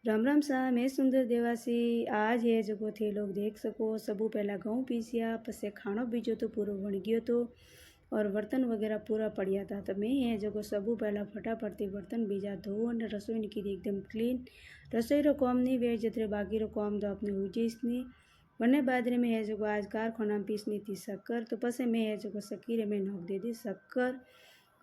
राम राम सा मैं सुंदर देवासी। आज है जगो थे लोग देख सको सबू पहला घऊँ पीसिया पछे खाणो बीजो तो पूरो वण गयो तो और बर्तन वगैरह पूरा पड़िया था। तो मैं है जगो सबू पहला फटाफट थी बर्तन बीजा धो और रसोई ने कीधी एकदम क्लीन। रसोई रो काम नहीं वे जतरे बाकी रो काम तो अपने हो जाइस नहीं। बने बाजरे में है जगो आज कारखाना पीसनी थी शक्कर। तो पछे मैं है जगो सकीरे में नोक दे दी शक्कर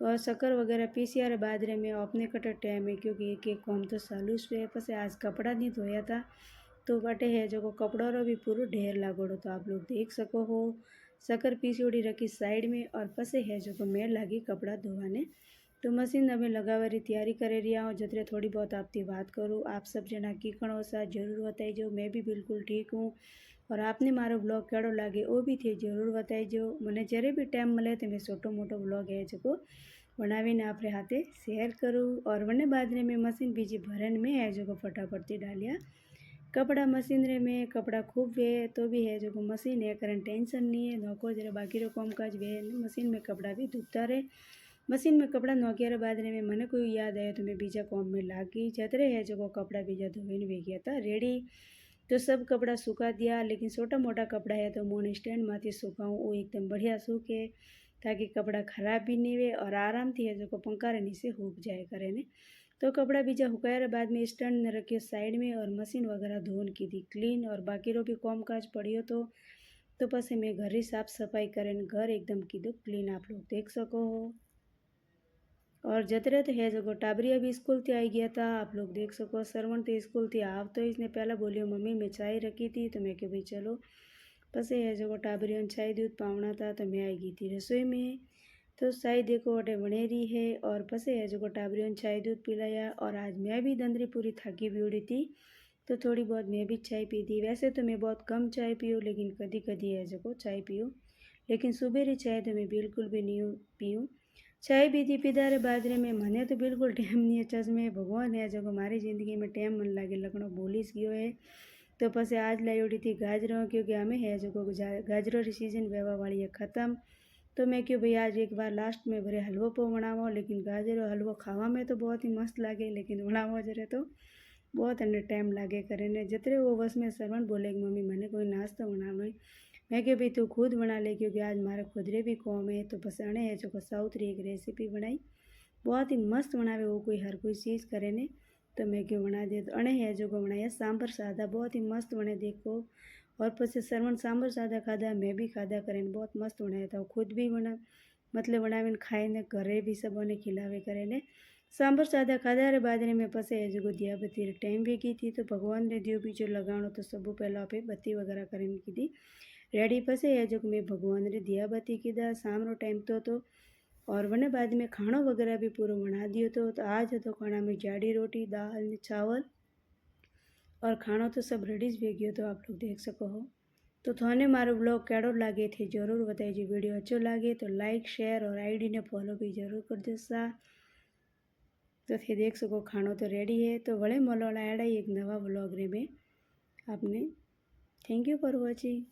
और शक्कर वगैरह पीसिया रे बाजरे में अपने कटर टाइम है क्योंकि एक एक काम तो चालू है। पछे आज कपड़ा नहीं धोया था तो बटे है जो कपड़ों रो भी पूरा ढेर लागोड़ो तो आप लोग देख सको हो। शक्कर पीसीओड़ी रखी साइड में और पछे है जो मैं लगी कपड़ा धोवाने। तो मशीन अभी लगावा री तैयारी करे रही हूँ। जतरे थोड़ी बहुत आपकी बात करूँ आप सब जना की कणो सा जरूर बताइजो। मैं भी बिल्कुल ठीक हूँ और आपने मारो ब्लॉग केड़ो लागे वो भी थे जरूर बताइजो। मैंने जरे भी टाइम मिले तो मैं छोटो मोटो ब्लॉग है जो बनावीने आपरे हाथे शेयर करूँ। और वने बाजरे में मशीन बीजी भरन में है जो फटाफट थी डालिया कपड़ा मशीन रे में कपड़ा खूब वे तो भी है जो मशीन है कारण टेंशन नहीं है। नौको जरा बाकी रो काम काज वे मशीन में कपड़ा भी धुपता रहे। मशीन में कपड़ा नौकिया बाजरे में मैंने कोई याद आया तो मैं बीजा काम में लागी जतरे है जो कपड़ा बीजा धोईने वे गया था रेडी। तो सब कपड़ा सूखा दिया लेकिन छोटा मोटा कपड़ा है तो मोन स्टैंड माथी सूखाऊँ वो एकदम बढ़िया सूखे ताकि कपड़ा खराब भी नहीं वे और आराम थी है जो पंखा रे नीचे सूख जाए करे ने। तो कपड़ा बीजा हुकाया बाद में स्टैंड ने रखियो साइड में और मशीन वगैरह धोन की थी क्लीन और बाकी रो भी काम काज पड़ियो तो पछे मैं घर ही साफ सफाई करें घर एकदम कीधो क्लीन आप लोग देख सको हो। और जतरे तो है जो टाबरिया भी स्कूल थी आई गया था आप लोग देख सको। सरवण तो स्कूल थी आप तो इसने पहला बोलियो मम्मी मैं चाय रखी थी तो मैं क्यों भाई चलो पसे है जो टाबरिया चाय दूध पावना था तो मैं आई गई थी रसोई में। तो चाय देखो अटे वनेरी है और पसे है जो टाबरिया चाय दूध पिलाया और आज मैं भी दंदरी पूरी थकी भी उड़ी थी तो थोड़ी बहुत मैं भी चाय पी थी। वैसे तो मैं बहुत कम चाय पीऊँ लेकिन कदी कदी है जो चाय पीऊँ लेकिन सुबह री चाय तो मैं बिल्कुल भी नहीं पीऊँ। चाय पीती पीधा रे बाजरे में मने तो बिल्कुल टाइम नहीं है चश्मे भगवान है जो मारी जिंदगी में टाइम मन लागे लगनो बोलीस गयो है। तो पसे आज लाई उड़ी थी गाजरों क्योंकि हमें है जो गाजरों री सीजन वेवा वाली है ख़त्म। तो मैं क्यों भाई आज एक बार लास्ट में भरे हलवो पो बनावो लेकिन गाजरों हलवो खावा में तो बहुत ही मस्त लागे लेकिन बनावो जरे तो बहुत अने टाइम लागे करे ने। जतरे वो बस में सरवण बोले कि मम्मी मैंने कोई नाश्ता बनाना है मैं कि भाई तू खुद बना ले क्योंकि आज मारे खुदरे भी कॉम है। तो बस अणे है जो साउथ री एक रेसिपी बनाई बहुत ही मस्त बनावे वो कोई हर कोई चीज़ करे ने तो मैं क्यों बना दे। तो अणे है जो बनाया सांभर सादा बहुत ही मस्त बने देखो। और पछे सरवण सांभर सादा खाधा मैं भी खाधा करें बहुत मस्त बनाया था खुद भी बना मतलब बनावीने खाईने घरे भी सबोने खिलावे करे ने। सांभर सादा खाधा रे बाजरे में पसे है जो दिया बत्ती टाइम भी की थी तो भगवान रे दियो बीजो लगाणो तो सबू पहला आपे बत्ती वगैरह करीने कीधी रेडी। पसे है जो मैं भगवान रे दिया बत्ती कीधा शाम रो टाइम तो और वने बाद में खाणो वगैरह भी पूरो बना दियो तो आज तो खाना में जाड़ी रोटी दाल चावल और खाणो तो सब रेडी ज वे गयो तो आप लोग देख सको हो। तो थाने मारो ब्लॉग केड़ो लागे थे जरूर बताइए। वीडियो अच्छो लागे तो लाइक शेयर और आईडी ने फॉलो भी जरूर कर दो सा। तो थे देख सको खाणो तो रेडी है तो वळे मलोड़ा एड़ा एक नवा ब्लॉग रे में आपने थैंक यू फॉर वॉचिंग।